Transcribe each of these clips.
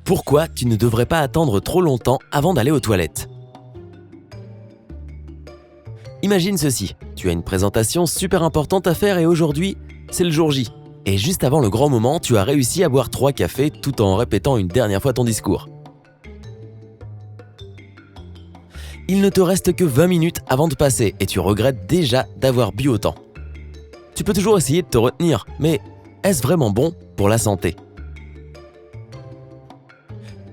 Pourquoi tu ne devrais pas attendre trop longtemps avant d'aller aux toilettes? Imagine ceci, tu as une présentation super importante à faire et aujourd'hui, c'est le jour J. Et juste avant le grand moment, tu as réussi à boire 3 cafés tout en répétant une dernière fois ton discours. Il ne te reste que 20 minutes avant de passer et tu regrettes déjà d'avoir bu autant. Tu peux toujours essayer de te retenir, mais est-ce vraiment bon pour la santé?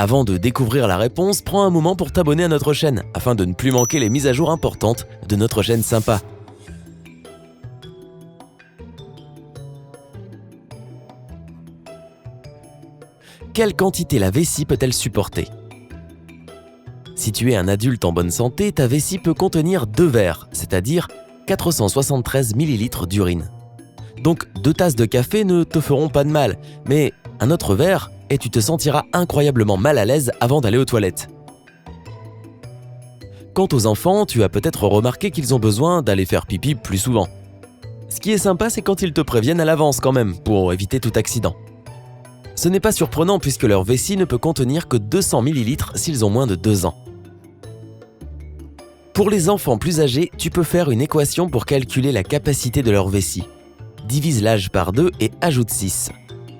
Avant de découvrir la réponse, prends un moment pour t'abonner à notre chaîne afin de ne plus manquer les mises à jour importantes de notre chaîne sympa. Quelle quantité la vessie peut-elle supporter? Si tu es un adulte en bonne santé, ta vessie peut contenir 2 verres, c'est-à-dire 473 ml d'urine. Donc 2 tasses de café ne te feront pas de mal, mais un autre verre et tu te sentiras incroyablement mal à l'aise avant d'aller aux toilettes. Quant aux enfants, tu as peut-être remarqué qu'ils ont besoin d'aller faire pipi plus souvent. Ce qui est sympa, c'est quand ils te préviennent à l'avance quand même, pour éviter tout accident. Ce n'est pas surprenant puisque leur vessie ne peut contenir que 200 ml s'ils ont moins de 2 ans. Pour les enfants plus âgés, tu peux faire une équation pour calculer la capacité de leur vessie. Divise l'âge par 2 et ajoute 6.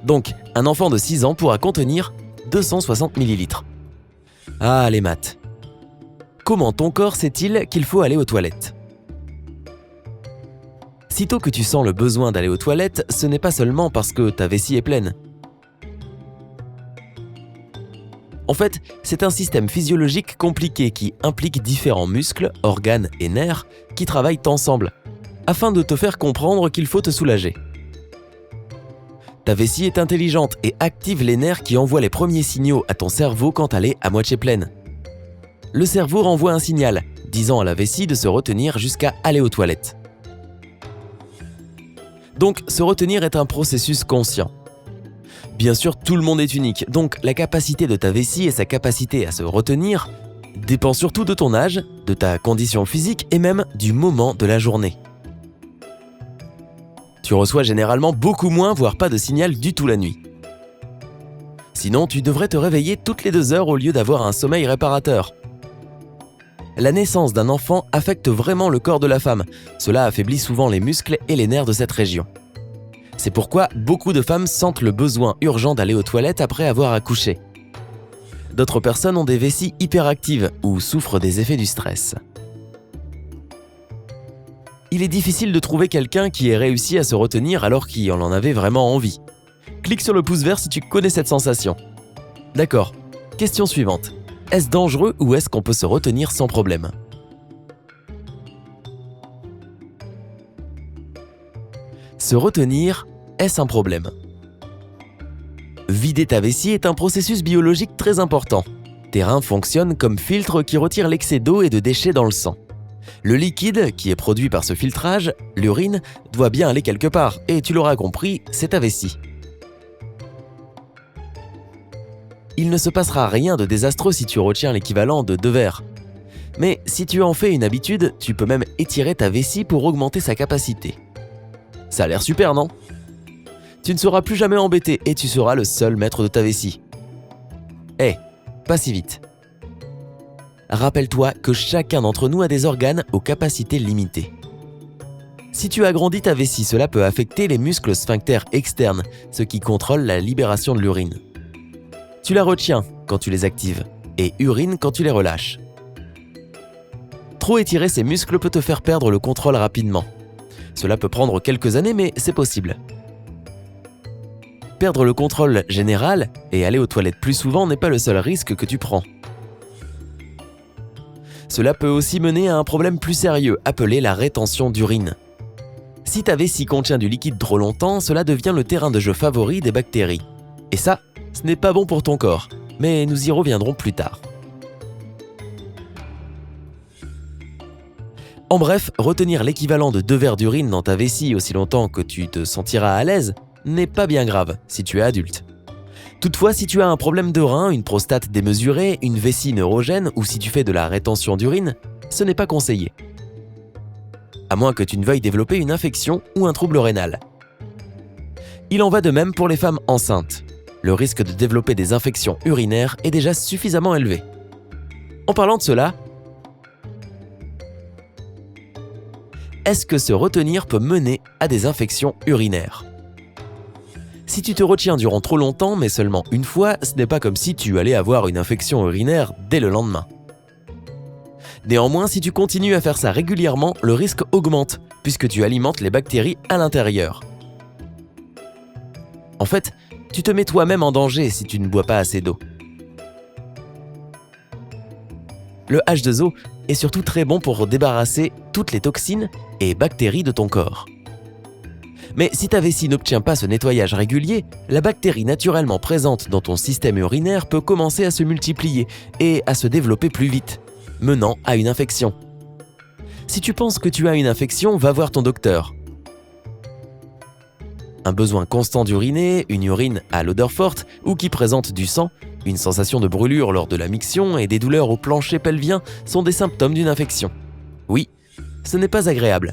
Donc, un enfant de 6 ans pourra contenir 260 ml. Ah, les maths. Comment ton corps sait-il qu'il faut aller aux toilettes? Sitôt que tu sens le besoin d'aller aux toilettes, ce n'est pas seulement parce que ta vessie est pleine. En fait, c'est un système physiologique compliqué qui implique différents muscles, organes et nerfs qui travaillent ensemble, afin de te faire comprendre qu'il faut te soulager. Ta vessie est intelligente et active les nerfs qui envoient les premiers signaux à ton cerveau quand elle est à moitié pleine. Le cerveau renvoie un signal, disant à la vessie de se retenir jusqu'à aller aux toilettes. Donc, se retenir est un processus conscient. Bien sûr, tout le monde est unique, donc la capacité de ta vessie et sa capacité à se retenir dépend surtout de ton âge, de ta condition physique et même du moment de la journée. Tu reçois généralement beaucoup moins, voire pas de signal du tout la nuit. Sinon, tu devrais te réveiller toutes les 2 heures au lieu d'avoir un sommeil réparateur. La naissance d'un enfant affecte vraiment le corps de la femme. Cela affaiblit souvent les muscles et les nerfs de cette région. C'est pourquoi beaucoup de femmes sentent le besoin urgent d'aller aux toilettes après avoir accouché. D'autres personnes ont des vessies hyperactives ou souffrent des effets du stress. Il est difficile de trouver quelqu'un qui ait réussi à se retenir alors qu'il en avait vraiment envie. Clique sur le pouce vert si tu connais cette sensation. D'accord, question suivante. Est-ce dangereux ou est-ce qu'on peut se retenir sans problème? Se retenir, est-ce un problème? Vider ta vessie est un processus biologique très important. Tes reins fonctionnent comme filtres qui retirent l'excès d'eau et de déchets dans le sang. Le liquide, qui est produit par ce filtrage, l'urine, doit bien aller quelque part, et tu l'auras compris, c'est ta vessie. Il ne se passera rien de désastreux si tu retiens l'équivalent de 2 verres. Mais si tu en fais une habitude, tu peux même étirer ta vessie pour augmenter sa capacité. Ça a l'air super, non? Tu ne seras plus jamais embêté et tu seras le seul maître de ta vessie. Pas si vite. Rappelle-toi que chacun d'entre nous a des organes aux capacités limitées. Si tu agrandis ta vessie, cela peut affecter les muscles sphincters externes, ce qui contrôle la libération de l'urine. Tu la retiens quand tu les actives et urines quand tu les relâches. Trop étirer ces muscles peut te faire perdre le contrôle rapidement. Cela peut prendre quelques années, mais c'est possible. Perdre le contrôle général et aller aux toilettes plus souvent n'est pas le seul risque que tu prends. Cela peut aussi mener à un problème plus sérieux, appelé la rétention d'urine. Si ta vessie contient du liquide trop longtemps, cela devient le terrain de jeu favori des bactéries. Et ça, ce n'est pas bon pour ton corps, mais nous y reviendrons plus tard. En bref, retenir l'équivalent de 2 verres d'urine dans ta vessie aussi longtemps que tu te sentiras à l'aise n'est pas bien grave si tu es adulte. Toutefois, si tu as un problème de rein, une prostate démesurée, une vessie neurogène ou si tu fais de la rétention d'urine, ce n'est pas conseillé. À moins que tu ne veuilles développer une infection ou un trouble rénal. Il en va de même pour les femmes enceintes. le risque de développer des infections urinaires est déjà suffisamment élevé. En parlant de cela, est-ce que se retenir peut mener à des infections urinaires ? Si tu te retiens durant trop longtemps, mais seulement une fois, ce n'est pas comme si tu allais avoir une infection urinaire dès le lendemain. Néanmoins, si tu continues à faire ça régulièrement, le risque augmente, puisque tu alimentes les bactéries à l'intérieur. En fait, tu te mets toi-même en danger si tu ne bois pas assez d'eau. Le H2O est surtout très bon pour débarrasser toutes les toxines et bactéries de ton corps. Mais si ta vessie n'obtient pas ce nettoyage régulier, la bactérie naturellement présente dans ton système urinaire peut commencer à se multiplier et à se développer plus vite, menant à une infection. Si tu penses que tu as une infection, va voir ton docteur. Un besoin constant d'uriner, une urine à l'odeur forte ou qui présente du sang, une sensation de brûlure lors de la miction et des douleurs au plancher pelvien sont des symptômes d'une infection. Oui, ce n'est pas agréable.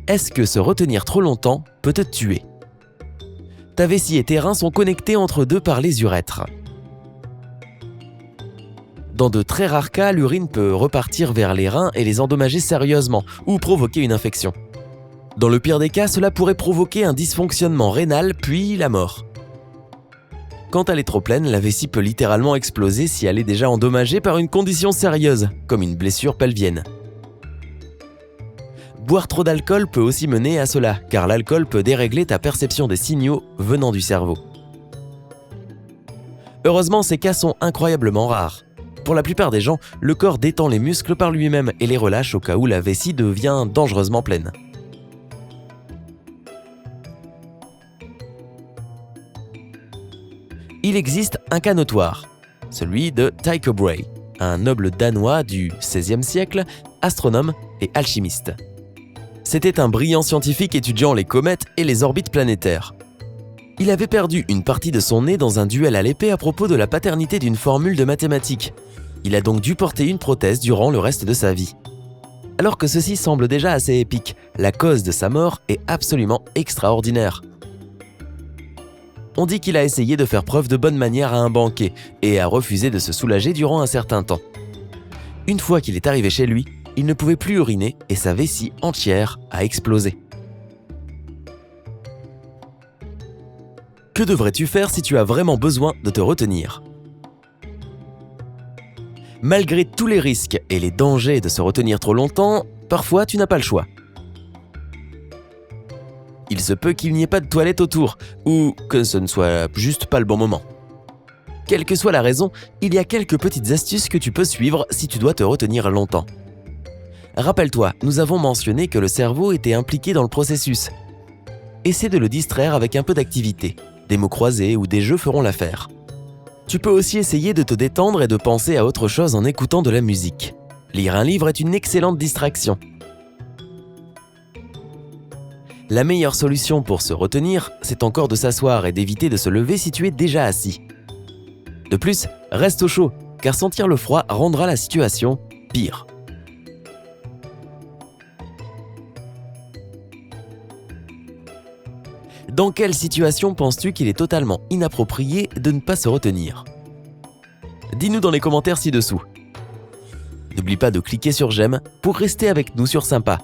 Est-ce que se retenir trop longtemps peut te tuer ? Ta vessie et tes reins sont connectés entre deux par les urètres. Dans de très rares cas, l'urine peut repartir vers les reins et les endommager sérieusement ou provoquer une infection. Dans le pire des cas, cela pourrait provoquer un dysfonctionnement rénal puis la mort. Quand elle est trop pleine, la vessie peut littéralement exploser si elle est déjà endommagée par une condition sérieuse, comme une blessure pelvienne. Boire trop d'alcool peut aussi mener à cela, car l'alcool peut dérégler ta perception des signaux venant du cerveau. Heureusement, ces cas sont incroyablement rares. Pour la plupart des gens, le corps détend les muscles par lui-même et les relâche au cas où la vessie devient dangereusement pleine. Il existe un cas notoire, celui de Tycho Brahe, un noble danois du XVIe siècle, astronome et alchimiste. C'était un brillant scientifique étudiant les comètes et les orbites planétaires. Il avait perdu une partie de son nez dans un duel à l'épée à propos de la paternité d'une formule de mathématiques. Il a donc dû porter une prothèse durant le reste de sa vie. Alors que ceci semble déjà assez épique, la cause de sa mort est absolument extraordinaire. On dit qu'il a essayé de faire preuve de bonne manière à un banquet et a refusé de se soulager durant un certain temps. Une fois qu'il est arrivé chez lui, il ne pouvait plus uriner et sa vessie entière a explosé. Que devrais-tu faire si tu as vraiment besoin de te retenir ? Malgré tous les risques et les dangers de se retenir trop longtemps, parfois tu n'as pas le choix. Il se peut qu'il n'y ait pas de toilette autour, ou que ce ne soit juste pas le bon moment. Quelle que soit la raison, il y a quelques petites astuces que tu peux suivre si tu dois te retenir longtemps. Rappelle-toi, nous avons mentionné que le cerveau était impliqué dans le processus. Essaie de le distraire avec un peu d'activité. Des mots croisés ou des jeux feront l'affaire. Tu peux aussi essayer de te détendre et de penser à autre chose en écoutant de la musique. Lire un livre est une excellente distraction. La meilleure solution pour se retenir, c'est encore de s'asseoir et d'éviter de se lever si tu es déjà assis. De plus, reste au chaud, car sentir le froid rendra la situation pire. Dans quelle situation penses-tu qu'il est totalement inapproprié de ne pas se retenir ? Dis-nous dans les commentaires ci-dessous. N'oublie pas de cliquer sur j'aime pour rester avec nous sur Sympa.